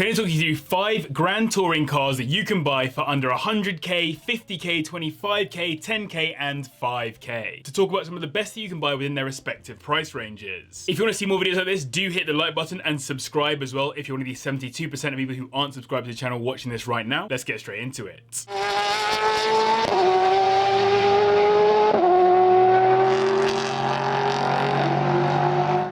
Today I'm talking to you 5 Grand Touring cars that you can buy for under 100k, 50k, 25k, 10k and 5k. To talk about some of the best that you can buy within their respective price ranges. If you want to see more videos like this, do hit the like button and subscribe as well if you're one of the 72% of people who aren't subscribed to the channel watching this right now. Let's get straight into it.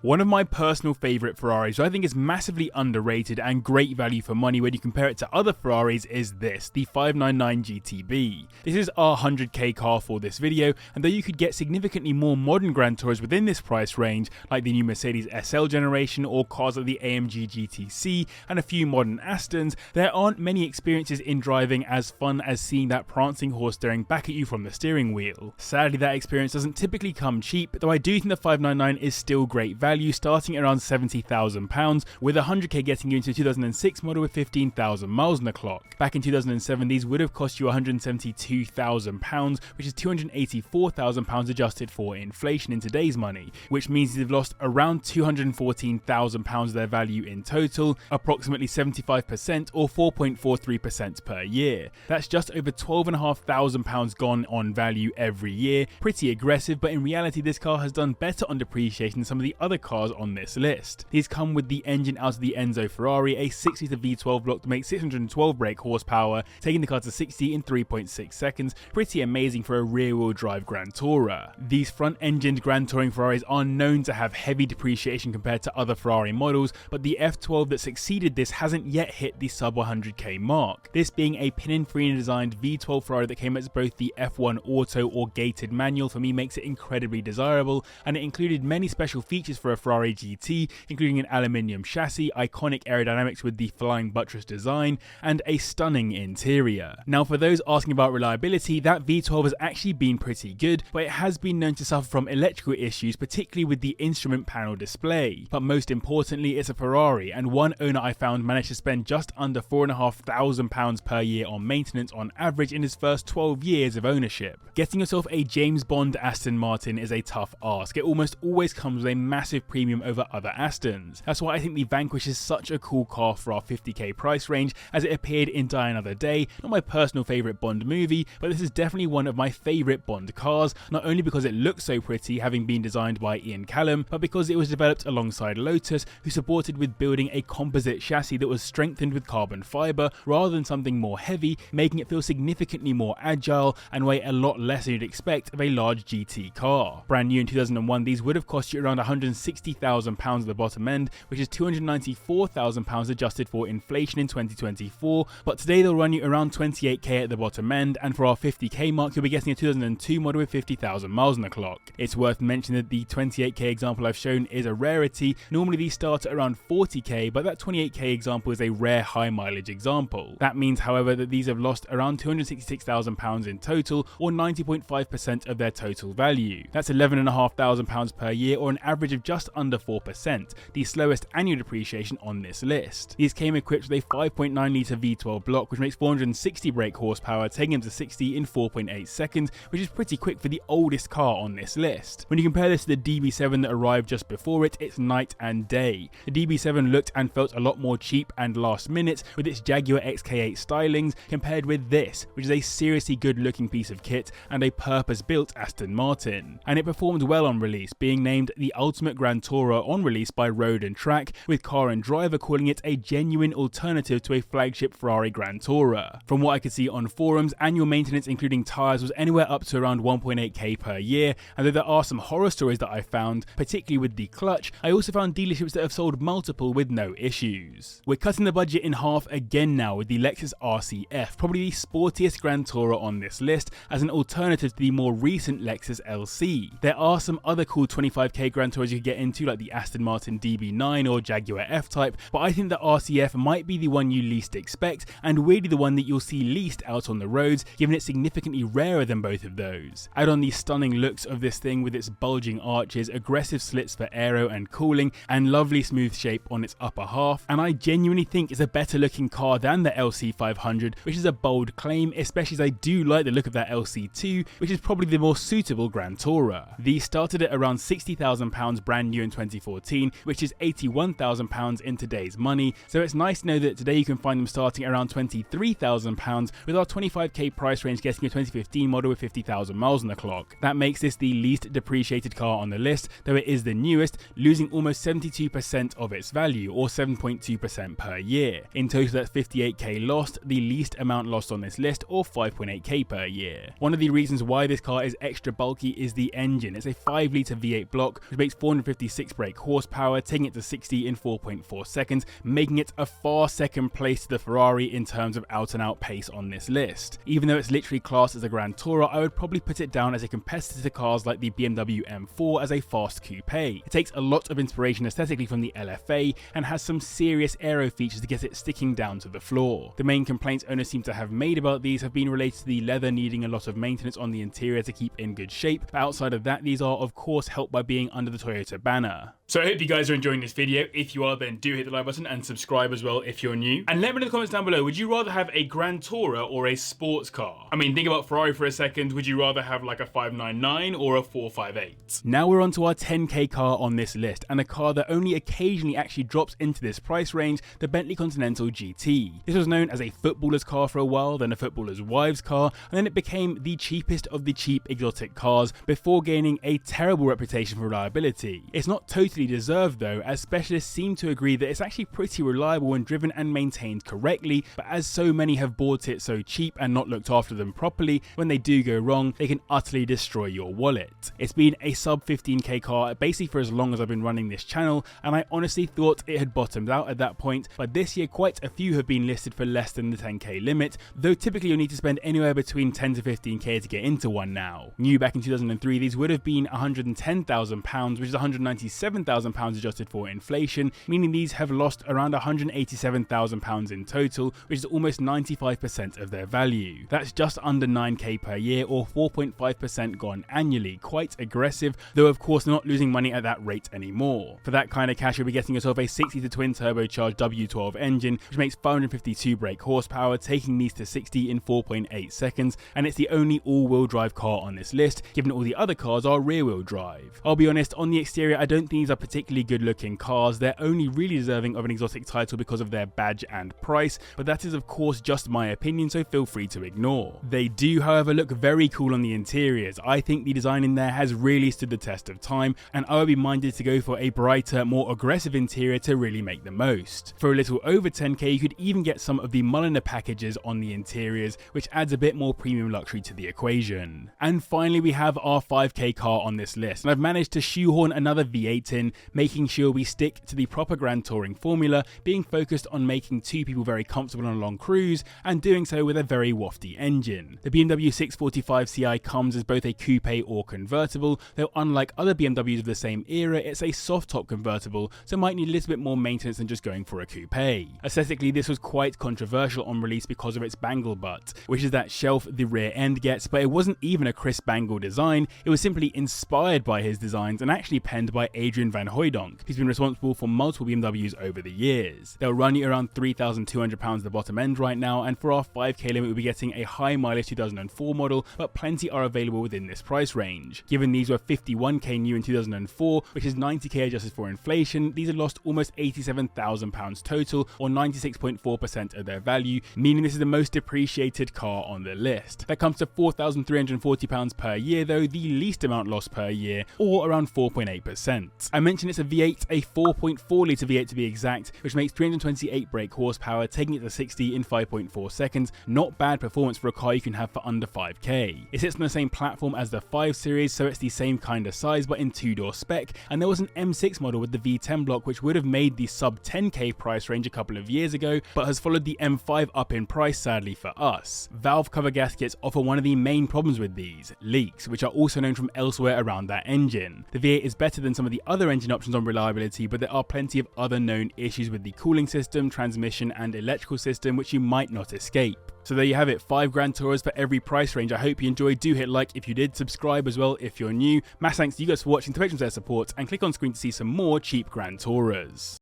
One of my personal favourite Ferraris, which I think is massively underrated and great value for money when you compare it to other Ferraris, is this, the 599 GTB. This is our 100k car for this video, and though you could get significantly more modern Grand Tours within this price range, like the new Mercedes SL generation or cars like the AMG GTC and a few modern Astons, there aren't many experiences in driving as fun as seeing that prancing horse staring back at you from the steering wheel. Sadly, that experience doesn't typically come cheap, though I do think the 599 is still great value, starting at around £70,000, with 100k getting you into a 2006 model with 15,000 miles on the clock. Back in 2007, these would have cost you £172,000, which is £284,000 adjusted for inflation in today's money, which means they've lost around £214,000 of their value in total, approximately 75% or 4.43% per year. That's just over £12,500 gone on value every year. Pretty aggressive, but in reality this car has done better on depreciation than some of the other cars on this list. These come with the engine out of the Enzo Ferrari, a 6-litre V12 block to make 612 brake horsepower, taking the car to 60 in 3.6 seconds, pretty amazing for a rear-wheel drive Grand Tourer. These front-engined Grand Touring Ferraris are known to have heavy depreciation compared to other Ferrari models, but the F12 that succeeded this hasn't yet hit the sub 100k mark. This being a Pininfarina designed V12 Ferrari that came as both the F1 auto or gated manual, for me makes it incredibly desirable, and it included many special features for a Ferrari GT, including an aluminium chassis, iconic aerodynamics with the flying buttress design, and a stunning interior. Now, for those asking about reliability, that V12 has actually been pretty good, but it has been known to suffer from electrical issues, particularly with the instrument panel display. But most importantly, it's a Ferrari, and one owner I found managed to spend just under £4,500 per year on maintenance on average in his first 12 years of ownership. Getting yourself a James Bond Aston Martin is a tough ask. It almost always comes with a massive premium over other Astons. That's why I think the Vanquish is such a cool car for our 50k price range, as it appeared in Die Another Day, not my personal favourite Bond movie, but this is definitely one of my favourite Bond cars, not only because it looks so pretty, having been designed by Ian Callum, but because it was developed alongside Lotus, who supported with building a composite chassis that was strengthened with carbon fibre rather than something more heavy, making it feel significantly more agile and weigh a lot less than you'd expect of a large GT car. Brand new in 2001, these would have cost you around £160,000 at the bottom end, which is £294,000 adjusted for inflation in 2024, but today they'll run you around 28k at the bottom end, and for our 50k mark you'll be getting a 2002 model with 50,000 miles on the clock. It's worth mentioning that the 28k example I've shown is a rarity. Normally these start at around 40k, but that 28k example is a rare high mileage example. That means, however, that these have lost around £266,000 in total, or 90.5% of their total value. That's £11,500 per year, or an average of just under 4%, the slowest annual depreciation on this list. These came equipped with a 5.9 litre V12 block, which makes 460 brake horsepower, taking them to 60 in 4.8 seconds, which is pretty quick for the oldest car on this list. When you compare this to the DB7 that arrived just before it, it's night and day. The DB7 looked and felt a lot more cheap and last minute with its Jaguar XK8 stylings, compared with this, which is a seriously good looking piece of kit and a purpose-built Aston Martin. And it performed well on release, being named the ultimate Grand Tourer on release by Road and Track, with Car and Driver calling it a genuine alternative to a flagship Ferrari Grand Tourer. From what I could see on forums, annual maintenance including tyres was anywhere up to around 1.8k per year, and though there are some horror stories that I found, particularly with the clutch, I also found dealerships that have sold multiple with no issues. We're cutting the budget in half again now with the Lexus RCF, probably the sportiest Grand Tourer on this list, as an alternative to the more recent Lexus LC. There are some other cool 25k Grand Tours you could get into, like the Aston Martin DB9 or Jaguar F-Type, but I think the RCF might be the one you least expect, and really the one that you'll see least out on the roads, given it's significantly rarer than both of those. Add on the stunning looks of this thing with its bulging arches, aggressive slits for aero and cooling, and lovely smooth shape on its upper half, and I genuinely think it's a better looking car than the LC500, which is a bold claim, especially as I do like the look of that LC2, which is probably the more suitable Grand Tourer. These started at around £60,000 brand brand new in 2014, which is £81,000 in today's money, so it's nice to know that today you can find them starting around £23,000, with our 25k price range getting a 2015 model with 50,000 miles on the clock. That makes this the least depreciated car on the list, though it is the newest, losing almost 72% of its value, or 7.2% per year. In total, that's 58k lost, the least amount lost on this list, or 5.8k per year. One of the reasons why this car is extra bulky is the engine. It's a 5-litre V8 block, which makes 456 brake horsepower, taking it to 60 in 4.4 seconds, making it a far second place to the Ferrari in terms of out-and-out pace on this list. Even though it's literally classed as a Grand Tourer, I would probably put it down as a competitor to cars like the BMW M4 as a fast coupe. It takes a lot of inspiration aesthetically from the LFA and has some serious aero features to get it sticking down to the floor. The main complaints owners seem to have made about these have been related to the leather needing a lot of maintenance on the interior to keep in good shape, but outside of that, these are of course helped by being under the Toyota banner. So I hope you guys are enjoying this video. If you are, then do hit the like button and subscribe as well if you're new. And let me know in the comments down below, would you rather have a Grand Tourer or a sports car? I mean, think about Ferrari for a second. Would you rather have like a 599 or a 458? Now we're on to our 10k car on this list, and a car that only occasionally actually drops into this price range, the Bentley Continental GT. This was known as a footballer's car for a while, then a footballer's wife's car, and then it became the cheapest of the cheap exotic cars before gaining a terrible reputation for reliability. It's not totally deserved though, as specialists seem to agree that it's actually pretty reliable when driven and maintained correctly, but as so many have bought it so cheap and not looked after them properly, when they do go wrong, they can utterly destroy your wallet. It's been a sub 15k car basically for as long as I've been running this channel, and I honestly thought it had bottomed out at that point, but this year quite a few have been listed for less than the 10k limit, though typically you'll need to spend anywhere between 10 to 15k to get into one now. New back in 2003, these would have been £110,000, which is £197,000 adjusted for inflation, meaning these have lost around £187,000 in total, which is almost 95% of their value. That's just under 9k per year, or 4.5% gone annually. Quite aggressive, though of course not losing money at that rate anymore. For that kind of cash, you'll be getting yourself a 6-litre twin turbocharged W12 engine, which makes 552 brake horsepower, taking these to 60 in 4.8 seconds, and it's the only all-wheel drive car on this list, given all the other cars are rear-wheel drive. I'll be honest, on the exterior I don't think these are particularly good looking cars. They're only really deserving of an exotic title because of their badge and price, but that is of course just my opinion, so feel free to ignore. They do however look very cool on the interiors. I think the design in there has really stood the test of time, and I would be minded to go for a brighter, more aggressive interior to really make the most. For a little over 10k you could even get some of the Mulliner packages on the interiors, which adds a bit more premium luxury to the equation. And finally we have our 5k car on this list, and I've managed to shoehorn another V8 in, making sure we stick to the proper Grand Touring formula, being focused on making two people very comfortable on a long cruise, and doing so with a very wafty engine. The BMW 645 Ci comes as both a coupe or convertible, though unlike other BMWs of the same era, it's a soft top convertible, so might need a little bit more maintenance than just going for a coupe. Aesthetically, this was quite controversial on release because of its bangle butt, which is that shelf the rear end gets, but it wasn't even a crisp bangle design, it was simply inspired by his designs and actually penned by Adrian van Hooydonk, who's been responsible for multiple BMWs over the years. They'll run you around £3,200 at the bottom end right now, and for our 5k limit we'll be getting a high mileage 2004 model, but plenty are available within this price range. Given these were 51k new in 2004, which is 90k adjusted for inflation, these have lost almost £87,000 total, or 96.4% of their value, meaning this is the most depreciated car on the list. That comes to £4,340 per year though, the least amount lost per year, or around 4.8%. I mentioned it's a V8, a 4.4 litre V8 to be exact, which makes 328 brake horsepower, taking it to 60 in 5.4 seconds. Not bad performance for a car you can have for under 5k. It sits on the same platform as the 5 Series, so it's the same kind of size but in 2-door spec, and there was an M6 model with the V10 block which would have made the sub 10k price range a couple of years ago, but has followed the M5 up in price sadly for us. Valve cover gaskets offer one of the main problems with these, leaks, which are also known from elsewhere around that engine. The V8 is better than some of the other engine options on reliability, but there are plenty of other known issues with the cooling system, transmission and electrical system which you might not escape. So there you have it, 5 Grand Tourers for every price range. I hope you enjoyed. Do hit like if you did, subscribe as well if you're new. Mass thanks to you guys for watching, to patrons for their support, and click on screen to see some more cheap Grand Tourers.